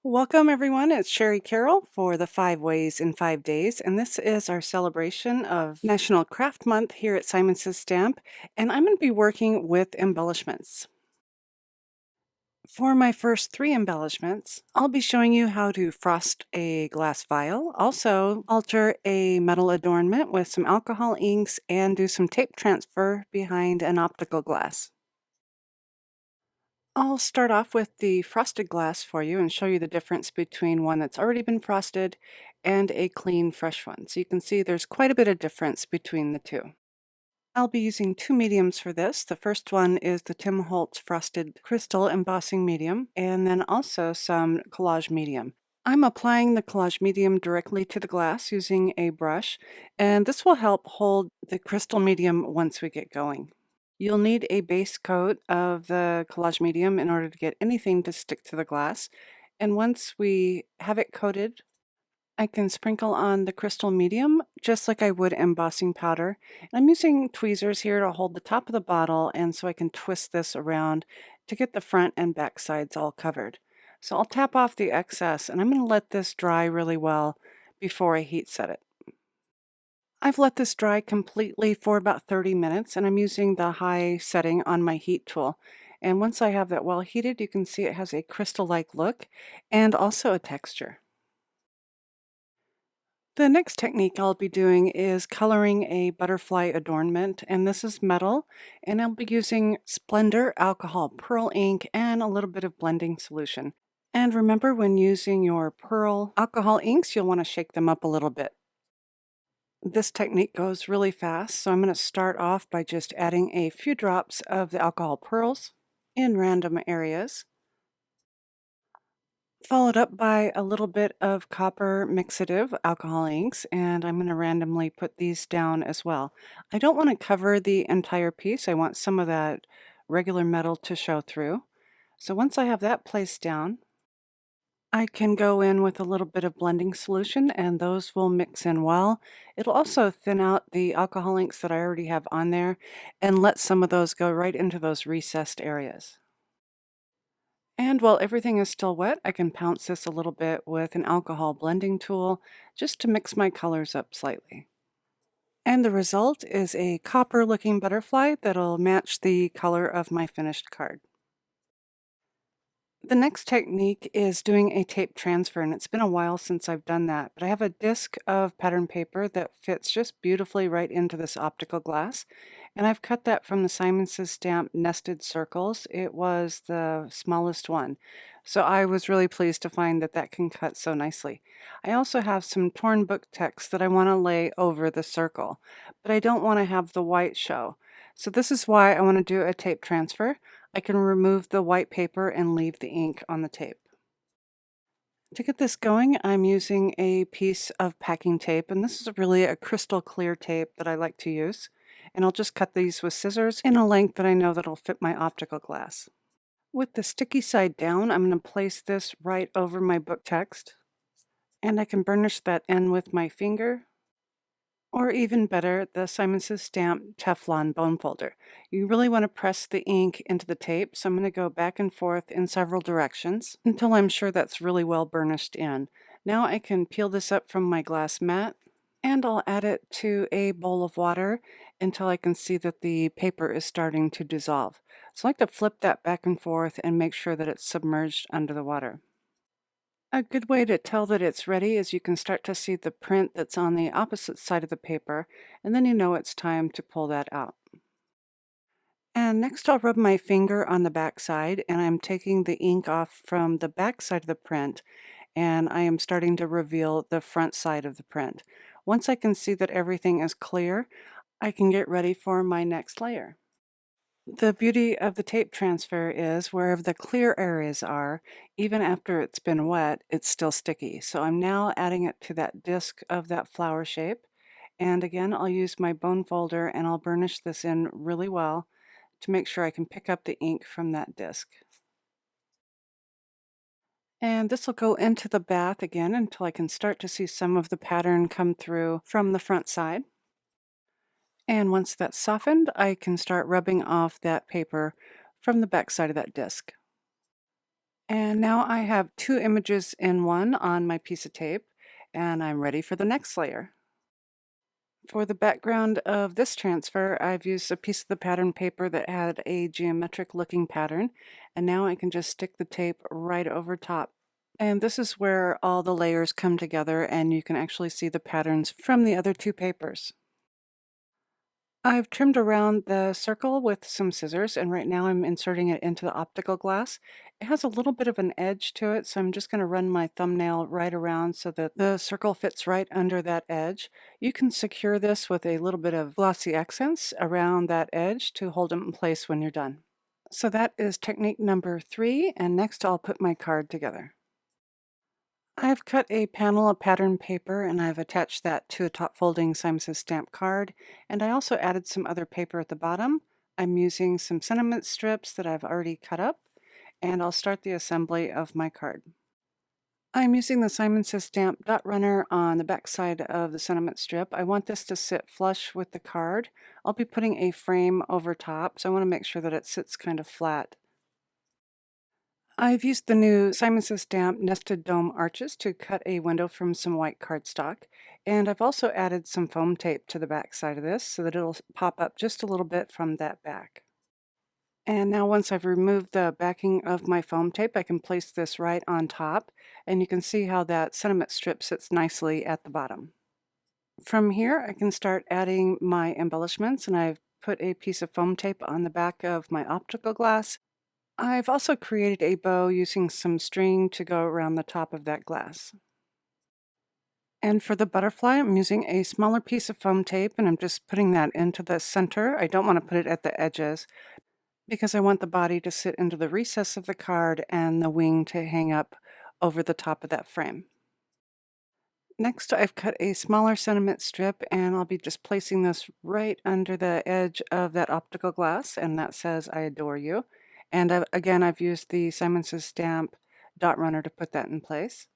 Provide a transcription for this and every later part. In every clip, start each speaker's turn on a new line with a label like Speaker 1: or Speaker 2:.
Speaker 1: Welcome everyone, it's Shari Carroll for the 5 Ways in 5 Days, and this is our celebration of National Craft Month here at Simon Says Stamp, and I'm going to be working with embellishments. For my first 3 embellishments, I'll be showing you how to frost a glass vial, also alter a metal adornment with some alcohol inks, and do some tape transfer behind an optical glass. I'll start off with the frosted glass for you and show you the difference between one that's already been frosted and a clean, fresh one. So you can see there's quite a bit of difference between the two. I'll be using 2 mediums for this. The first one is the Tim Holtz Frosted Crystal Embossing Medium, and then also some Collage Medium. I'm applying the Collage Medium directly to the glass using a brush, and this will help hold the crystal medium once we get going. You'll need a base coat of the Collage Medium in order to get anything to stick to the glass. And once we have it coated, I can sprinkle on the crystal medium just like I would embossing powder. I'm using tweezers here to hold the top of the bottle, and so I can twist this around to get the front and back sides all covered. So I'll tap off the excess, and I'm going to let this dry really well before I heat set it. I've let this dry completely for about 30 minutes, and I'm using the high setting on my heat tool. And once I have that well heated, you can see it has a crystal-like look and also a texture. The next technique I'll be doing is coloring a butterfly adornment, and this is metal, and I'll be using SPLENDOR alcohol pearl ink and a little bit of blending solution. And remember, when using your pearl alcohol inks, you'll want to shake them up a little bit. This technique goes really fast, so I'm going to start off by just adding a few drops of the alcohol pearls in random areas, followed up by a little bit of copper mixative alcohol inks, and I'm going to randomly put these down as well. I don't want to cover the entire piece. I want some of that regular metal to show through. So once I have that placed down, I can go in with a little bit of blending solution, and those will mix in well. It'll also thin out the alcohol inks that I already have on there and let some of those go right into those recessed areas. And while everything is still wet, I can pounce this a little bit with an alcohol blending tool just to mix my colors up slightly. And the result is a copper looking butterfly that'll match the color of my finished card. The next technique is doing a tape transfer, and it's been a while since I've done that, but I have a disc of pattern paper that fits just beautifully right into this optical glass, and I've cut that from the Simon Says Stamp Nested Circles. It was the smallest one, so I was really pleased to find that that can cut so nicely. I also have some torn book text that I want to lay over the circle, but I don't want to have the white show. So this is why I want to do a tape transfer. I can remove the white paper and leave the ink on the tape. To get this going, I'm using a piece of packing tape, and this is really a crystal clear tape that I like to use. And I'll just cut these with scissors in a length that I know that'll fit my optical glass. With the sticky side down, I'm going to place this right over my book text, and I can burnish that in with my finger. Or even better, the Simon Says Stamp Teflon bone folder. You really want to press the ink into the tape, so I'm going to go back and forth in several directions until I'm sure that's really well burnished in. Now I can peel this up from my glass mat, and I'll add it to a bowl of water until I can see that the paper is starting to dissolve. So I like to flip that back and forth and make sure that it's submerged under the water. A good way to tell that it's ready is you can start to see the print that's on the opposite side of the paper, and then you know it's time to pull that out. And next I'll rub my finger on the back side, and I'm taking the ink off from the back side of the print, and I am starting to reveal the front side of the print. Once I can see that everything is clear, I can get ready for my next layer. The beauty of the tape transfer is wherever the clear areas are, even after it's been wet, it's still sticky. So I'm now adding it to that disc of that flower shape. And again, I'll use my bone folder and I'll burnish this in really well to make sure I can pick up the ink from that disc. And this will go into the bath again until I can start to see some of the pattern come through from the front side. And once that's softened, I can start rubbing off that paper from the back side of that disc. And now I have two images in one on my piece of tape, and I'm ready for the next layer. For the background of this transfer, I've used a piece of the pattern paper that had a geometric looking pattern, and now I can just stick the tape right over top. And this is where all the layers come together and you can actually see the patterns from the other two papers. I've trimmed around the circle with some scissors, and right now I'm inserting it into the optical glass. It has a little bit of an edge to it, so I'm just going to run my thumbnail right around so that the circle fits right under that edge. You can secure this with a little bit of glossy accents around that edge to hold them in place when you're done. So that is technique number 3, and next I'll put my card together. I've cut a panel of pattern paper and I've attached that to a top folding Simon's stamp card, and I also added some other paper at the bottom. I'm using some sentiment strips that I've already cut up, and I'll start the assembly of my card. I'm using the Simon's stamp dot runner on the back side of the sentiment strip. I want this to sit flush with the card. I'll be putting a frame over top, so I want to make sure that it sits kind of flat. I've used the new Simon's Stamp nested dome arches to cut a window from some white cardstock, and I've also added some foam tape to the back side of this so that it'll pop up just a little bit from that back. And now once I've removed the backing of my foam tape, I can place this right on top, and you can see how that sentiment strip sits nicely at the bottom. From here, I can start adding my embellishments, and I've put a piece of foam tape on the back of my optical glass. I've also created a bow using some string to go around the top of that glass. And for the butterfly, I'm using a smaller piece of foam tape and I'm just putting that into the center. I don't want to put it at the edges because I want the body to sit into the recess of the card and the wing to hang up over the top of that frame. Next, I've cut a smaller sentiment strip and I'll be just placing this right under the edge of that optical glass, and that says, "I adore you." And again, I've used the Simon's Stamp dot runner to put that in place.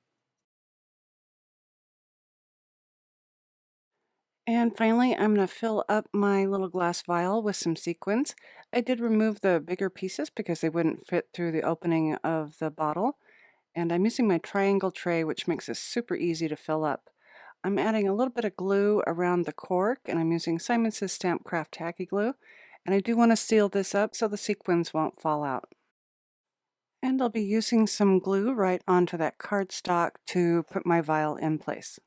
Speaker 1: And finally, I'm going to fill up my little glass vial with some sequins. I did remove the bigger pieces because they wouldn't fit through the opening of the bottle. And I'm using my triangle tray, which makes this super easy to fill up. I'm adding a little bit of glue around the cork, and I'm using Simon's Stamp Craft Tacky Glue. And I do want to seal this up so the sequins won't fall out. And I'll be using some glue right onto that cardstock to put my vial in place.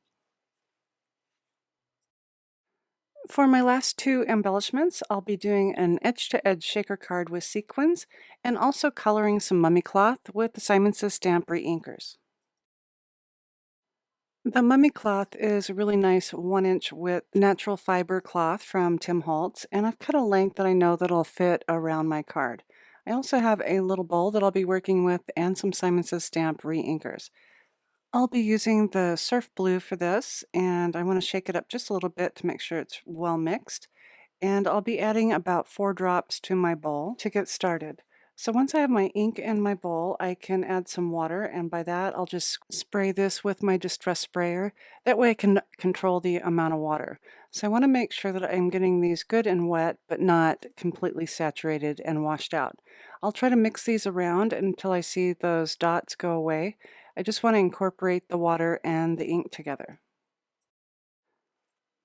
Speaker 1: For my last two embellishments, I'll be doing an edge-to-edge shaker card with sequins and also coloring some mummy cloth with the Simon's Stamp re-inkers. The mummy cloth is a really nice 1-inch width natural fiber cloth from Tim Holtz, and I've cut a length that I know that'll fit around my card. I also have a little bowl that I'll be working with and some Simon's Stamp re-inkers. I'll be using the surf blue for this, and I want to shake it up just a little bit to make sure it's well mixed. And I'll be adding about 4 drops to my bowl to get started. So once I have my ink in my bowl, I can add some water, and by that I'll just spray this with my distress sprayer. That way I can control the amount of water. So I want to make sure that I'm getting these good and wet, but not completely saturated and washed out. I'll try to mix these around until I see those dots go away. I just want to incorporate the water and the ink together.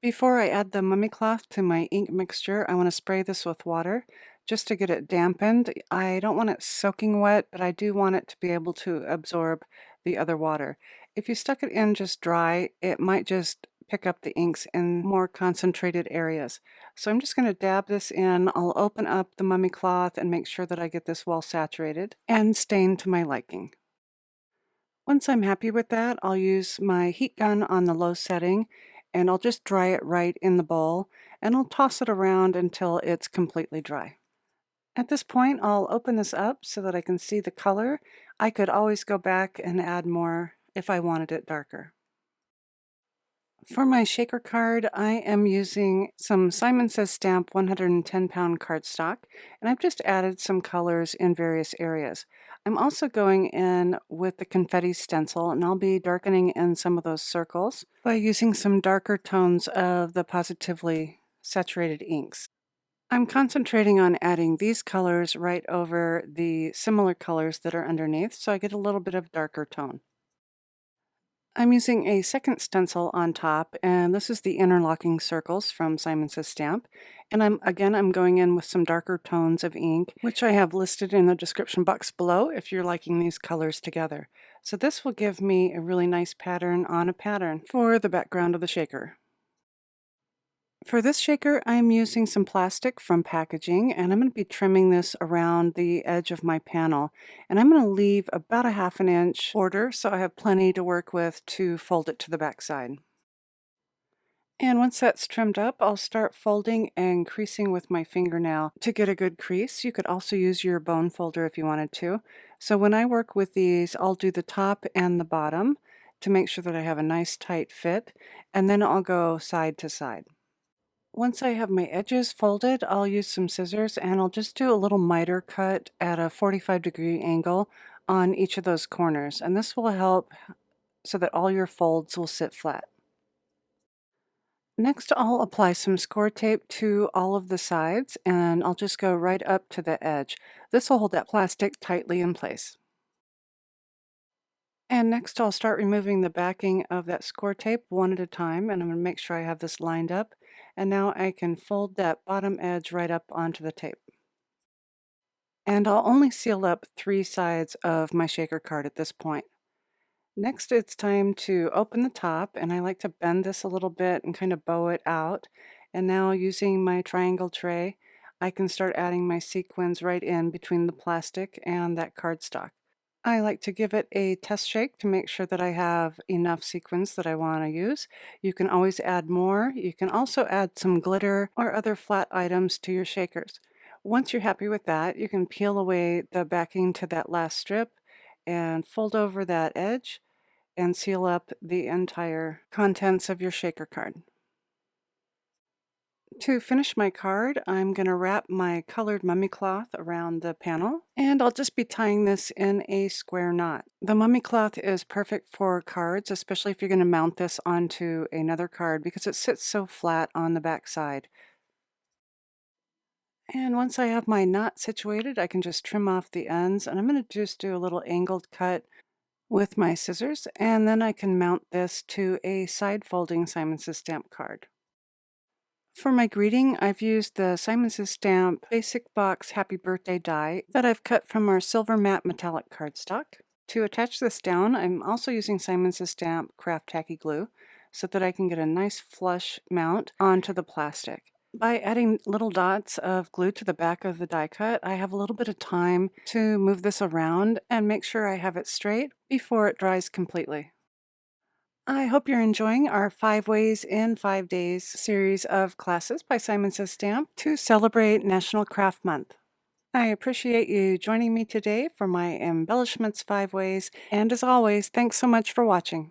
Speaker 1: Before I add the mummy cloth to my ink mixture, I want to spray this with water just to get it dampened. I don't want it soaking wet, but I do want it to be able to absorb the other water. If you stuck it in just dry, it might just pick up the inks in more concentrated areas. So I'm just going to dab this in. I'll open up the mummy cloth and make sure that I get this well saturated and stained to my liking. Once I'm happy with that, I'll use my heat gun on the low setting and I'll just dry it right in the bowl and I'll toss it around until it's completely dry. At this point, I'll open this up so that I can see the color. I could always go back and add more if I wanted it darker. For my shaker card, I am using some Simon Says Stamp 110-pound cardstock, and I've just added some colors in various areas. I'm also going in with the confetti stencil, and I'll be darkening in some of those circles by using some darker tones of the positively saturated inks. I'm concentrating on adding these colors right over the similar colors that are underneath, so I get a little bit of darker tone. I'm using a second stencil on top, and this is the interlocking circles from Simon Says Stamp. And I'm going in with some darker tones of ink, which I have listed in the description box below if you're liking these colors together. So this will give me a really nice pattern on a pattern for the background of the shaker. For this shaker, I'm using some plastic from packaging, and I'm going to be trimming this around the edge of my panel. And I'm going to leave about a 1/2 inch border so I have plenty to work with to fold it to the back side. And once that's trimmed up, I'll start folding and creasing with my fingernail to get a good crease. You could also use your bone folder if you wanted to. So when I work with these, I'll do the top and the bottom to make sure that I have a nice tight fit, and then I'll go side to side. Once I have my edges folded, I'll use some scissors and I'll just do a little miter cut at a 45-degree angle on each of those corners. And this will help so that all your folds will sit flat. Next, I'll apply some score tape to all of the sides and I'll just go right up to the edge. This will hold that plastic tightly in place. And next I'll start removing the backing of that score tape one at a time, and I'm going to make sure I have this lined up. And now I can fold that bottom edge right up onto the tape. And I'll only seal up 3 sides of my shaker card at this point. Next it's time to open the top, and I like to bend this a little bit and kind of bow it out. And now using my triangle tray, I can start adding my sequins right in between the plastic and that cardstock. I like to give it a test shake to make sure that I have enough sequins that I want to use. You can always add more. You can also add some glitter or other flat items to your shakers. Once you're happy with that, you can peel away the backing to that last strip and fold over that edge and seal up the entire contents of your shaker card. To finish my card, I'm going to wrap my colored mummy cloth around the panel, and I'll just be tying this in a square knot. The mummy cloth is perfect for cards, especially if you're going to mount this onto another card because it sits so flat on the back side. And once I have my knot situated, I can just trim off the ends, and I'm going to just do a little angled cut with my scissors, and then I can mount this to a side folding Simon Says Stamp card. For my greeting, I've used the Simon Says Stamp Basic Box Happy Birthday die that I've cut from our silver matte metallic cardstock. To attach this down, I'm also using Simon Says Stamp Craft Tacky Glue so that I can get a nice flush mount onto the plastic. By adding little dots of glue to the back of the die cut, I have a little bit of time to move this around and make sure I have it straight before it dries completely. I hope you're enjoying our 5 Ways in 5 Days series of classes by Simon Says Stamp to celebrate National Craft Month. I appreciate you joining me today for my Embellishments 5 Ways, and as always, thanks so much for watching.